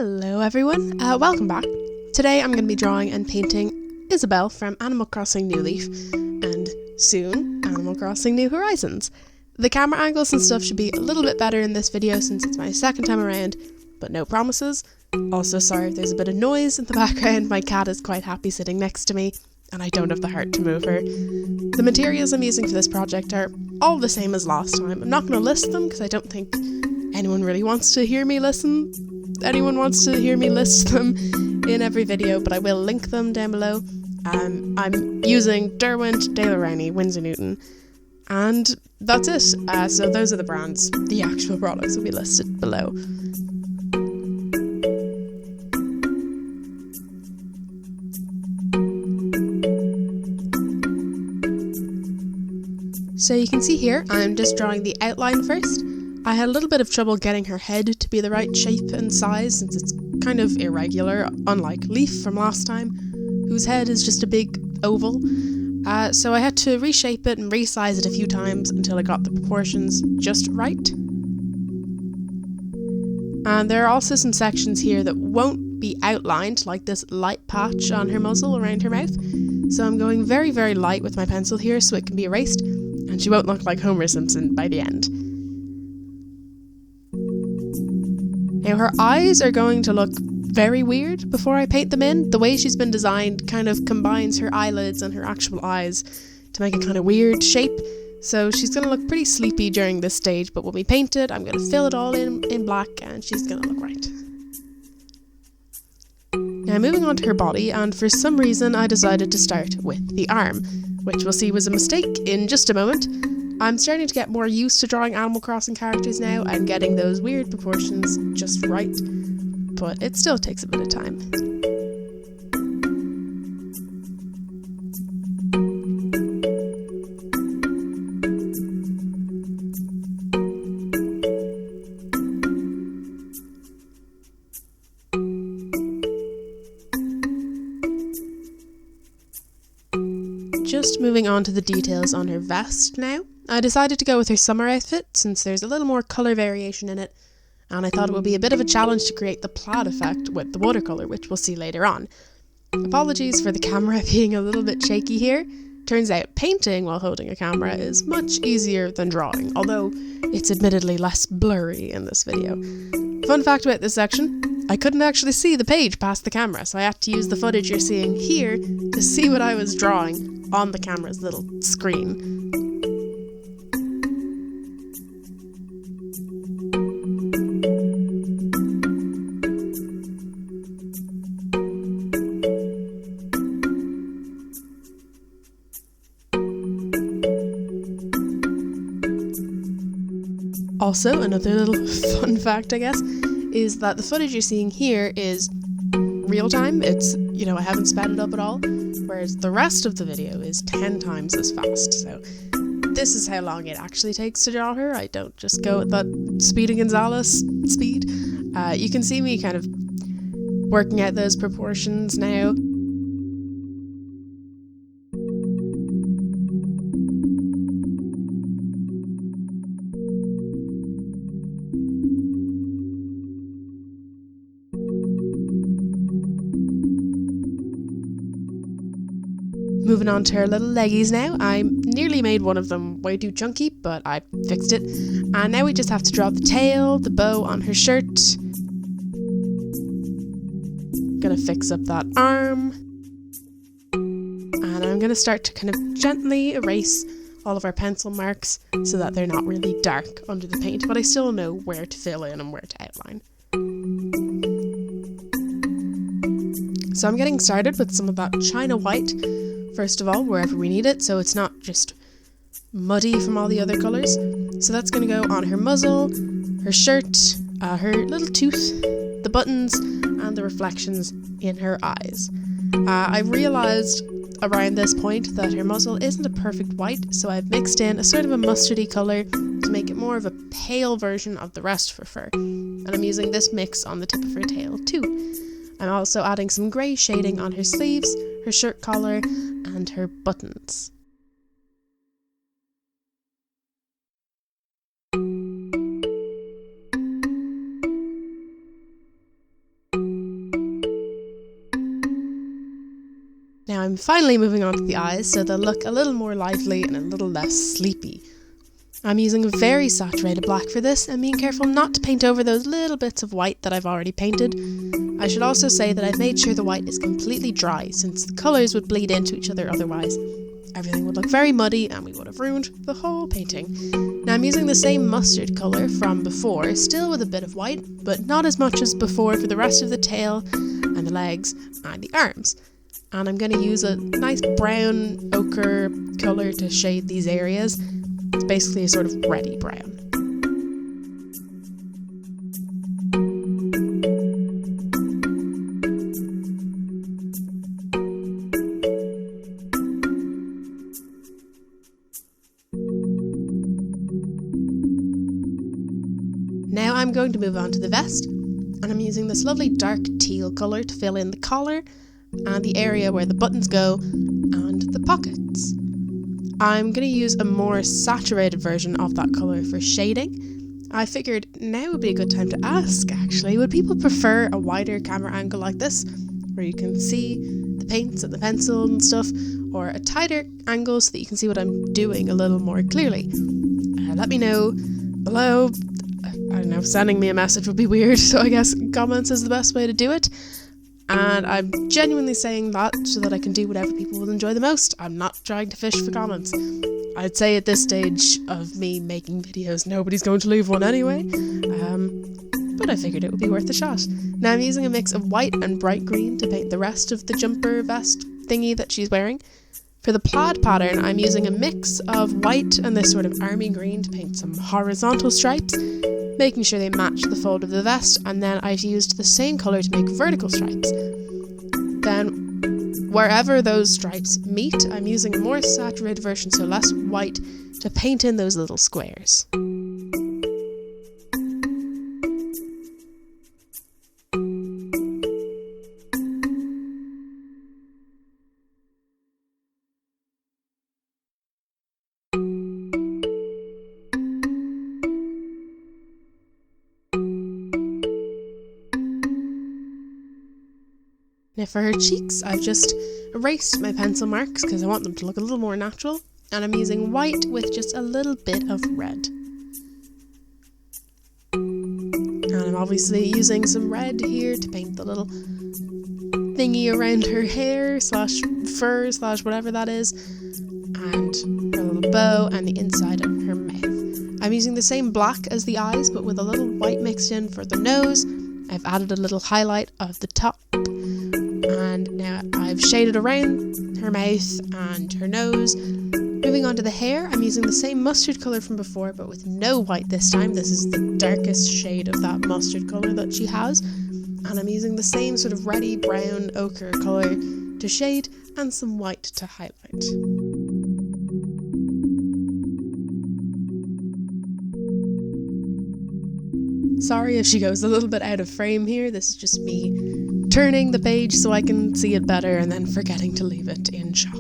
Hello everyone, welcome back. Today I'm going to be drawing and painting Isabelle from Animal Crossing New Leaf, and soon Animal Crossing New Horizons. The camera angles and stuff should be a little bit better in this video since it's my second time around, but no promises. Also sorry if there's a bit of noise in the background, my cat is quite happy sitting next to me, and I don't have the heart to move her. The materials I'm using for this project are all the same as last time. I'm not going to list them because I don't think anyone really wants to hear me list them in every video, but I will link them down below. I'm using Derwent, De La Rowney, Winsor Newton, and that's it. So those are the brands. The actual products will be listed below. So you can see here, I'm just drawing the outline first. I had a little bit of trouble getting her head to be the right shape and size since it's kind of irregular, unlike Leaf from last time, whose head is just a big oval. So I had to reshape it and resize it a few times until I got the proportions just right. And there are also some sections here that won't be outlined, like this light patch on her muzzle around her mouth. So I'm going very, very light with my pencil here so it can be erased, and she won't look like Homer Simpson by the end. Now her eyes are going to look very weird before I paint them in. The way she's been designed kind of combines her eyelids and her actual eyes to make a kind of weird shape. So she's going to look pretty sleepy during this stage, but when we paint it, I'm going to fill it all in black and she's going to look right. Now moving on to her body, and for some reason I decided to start with the arm, which we'll see was a mistake in just a moment. I'm starting to get more used to drawing Animal Crossing characters now and getting those weird proportions just right, but it still takes a bit of time. Just moving on to the details on her vest now. I decided to go with her summer outfit since there's a little more colour variation in it, and I thought it would be a bit of a challenge to create the plaid effect with the watercolour, which we'll see later on. Apologies for the camera being a little bit shaky here. Turns out painting while holding a camera is much easier than drawing, although it's admittedly less blurry in this video. Fun fact about this section, I couldn't actually see the page past the camera, so I had to use the footage you're seeing here to see what I was drawing on the camera's little screen. Also, another little fun fact, I guess, is that the footage you're seeing here is real time. It's, I haven't sped it up at all, whereas the rest of the video is 10 times as fast. So this is how long it actually takes to draw her. I don't just go at that Speedy Gonzales speed. You can see me kind of working out those proportions now. Moving on to her little leggies now. I nearly made one of them way too chunky, but I fixed it. And now we just have to draw the tail, the bow on her shirt. Gonna fix up that arm. And I'm gonna start to kind of gently erase all of our pencil marks so that they're not really dark under the paint, but I still know where to fill in and where to outline. So I'm getting started with some of that China white, first of all, wherever we need it, so it's not just muddy from all the other colours. So that's going to go on her muzzle, her shirt, her little tooth, the buttons, and the reflections in her eyes. I realised around this point that her muzzle isn't a perfect white, so I've mixed in a sort of a mustardy colour to make it more of a pale version of the rest of her fur. And I'm using this mix on the tip of her tail too. I'm also adding some grey shading on her sleeves, her shirt collar, and her buttons. Now I'm finally moving on to the eyes, so they'll look a little more lively and a little less sleepy. I'm using a very saturated black for this and being careful not to paint over those little bits of white that I've already painted. I should also say that I've made sure the white is completely dry, since the colours would bleed into each other otherwise. Everything would look very muddy and we would have ruined the whole painting. Now I'm using the same mustard colour from before, still with a bit of white, but not as much as before for the rest of the tail and the legs and the arms. And I'm going to use a nice brown ochre colour to shade these areas. It's basically a sort of reddy brown. Now I'm going to move on to the vest, and I'm using this lovely dark teal colour to fill in the collar and the area where the buttons go and the pockets. I'm going to use a more saturated version of that colour for shading. I figured now would be a good time to ask, actually, would people prefer a wider camera angle like this, where you can see the paints and the pencil and stuff, or a tighter angle so that you can see what I'm doing a little more clearly? Let me know below. I don't know, sending me a message would be weird, so I guess comments is the best way to do it. And I'm genuinely saying that so that I can do whatever people will enjoy the most. I'm not trying to fish for comments. I'd say at this stage of me making videos, nobody's going to leave one anyway. But I figured it would be worth a shot. Now I'm using a mix of white and bright green to paint the rest of the jumper vest thingy that she's wearing. For the plaid pattern, I'm using a mix of white and this sort of army green to paint some horizontal stripes, making sure they match the fold of the vest, and then I've used the same colour to make vertical stripes. Then, wherever those stripes meet, I'm using a more saturated version, so less white, to paint in those little squares. Now for her cheeks, I've just erased my pencil marks because I want them to look a little more natural, and I'm using white with just a little bit of red. And I'm obviously using some red here to paint the little thingy around her hair slash fur slash whatever that is, and her little bow and the inside of her mouth. I'm using the same black as the eyes, but with a little white mixed in for the nose. I've added a little highlight of the top. And now I've shaded around her mouth and her nose. Moving on to the hair, I'm using the same mustard colour from before, but with no white this time. This is the darkest shade of that mustard colour that she has. And I'm using the same sort of reddy brown ochre colour to shade and some white to highlight. Sorry if she goes a little bit out of frame here. This is just me turning the page so I can see it better and then forgetting to leave it in shot.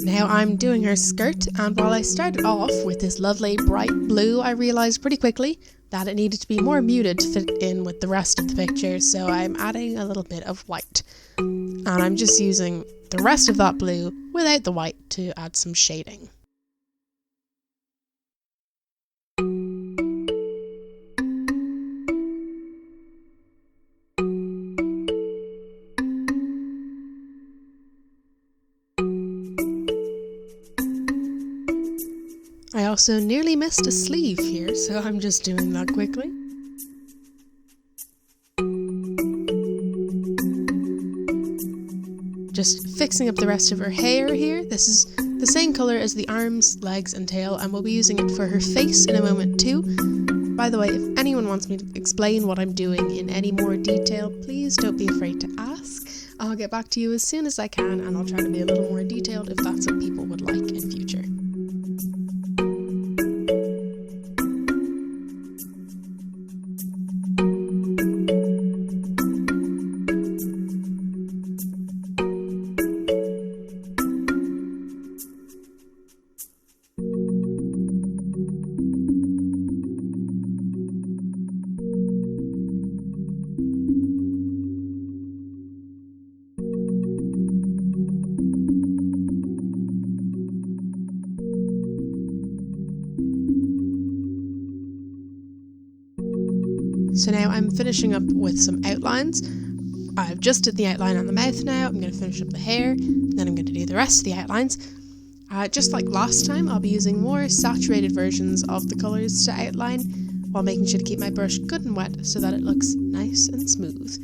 Now I'm doing her skirt, and while I started off with this lovely bright blue, I realised pretty quickly that it needed to be more muted to fit in with the rest of the picture, so I'm adding a little bit of white. And I'm just using the rest of that blue without the white to add some shading. I also nearly missed a sleeve here, so I'm just doing that quickly. Just fixing up the rest of her hair here. This is the same colour as the arms, legs and tail, and we'll be using it for her face in a moment too. By the way, if anyone wants me to explain what I'm doing in any more detail, please don't be afraid to ask. I'll get back to you as soon as I can, and I'll try to be a little more detailed if that's what people would like in future. So now I'm finishing up with some outlines. I've just did the outline on the mouth now. I'm going to finish up the hair, then I'm going to do the rest of the outlines. Just like last time, I'll be using more saturated versions of the colours to outline, while making sure to keep my brush good and wet so that it looks nice and smooth.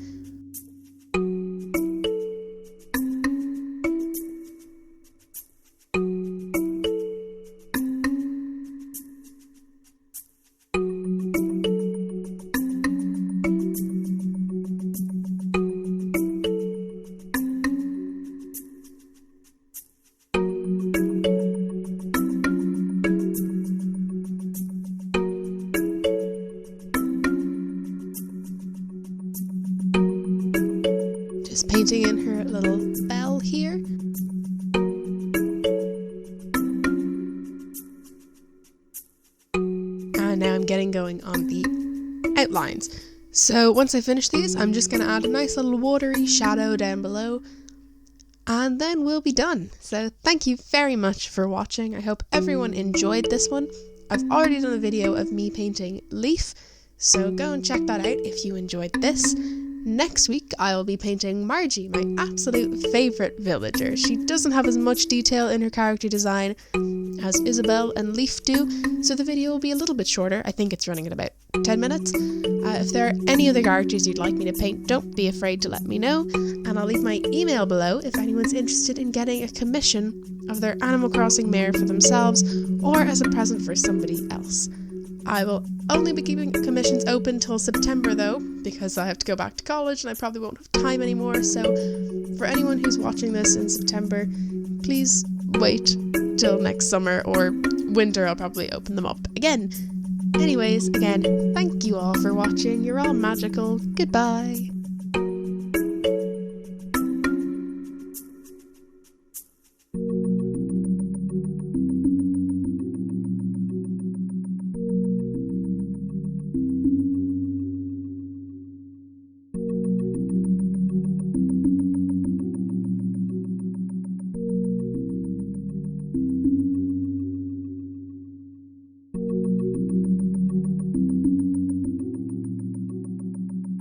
Just painting in her little bell here. And now I'm getting going on the outlines. So once I finish these, I'm just going to add a nice little watery shadow down below. And then we'll be done. So thank you very much for watching. I hope everyone enjoyed this one. I've already done a video of me painting Leaf, so go and check that out if you enjoyed this. Next week, I'll be painting Margie, my absolute favourite villager. She doesn't have as much detail in her character design as Isabelle and Leaf do, so the video will be a little bit shorter. I think it's running at about 10 minutes. If there are any other characters you'd like me to paint, don't be afraid to let me know, and I'll leave my email below if anyone's interested in getting a commission of their Animal Crossing mare for themselves or as a present for somebody else. I will only be keeping commissions open till September though, because I have to go back to college and I probably won't have time anymore, so for anyone who's watching this in September, please wait till next summer or winter. I'll probably open them up again. Anyways, again, thank you all for watching. You're all magical. Goodbye.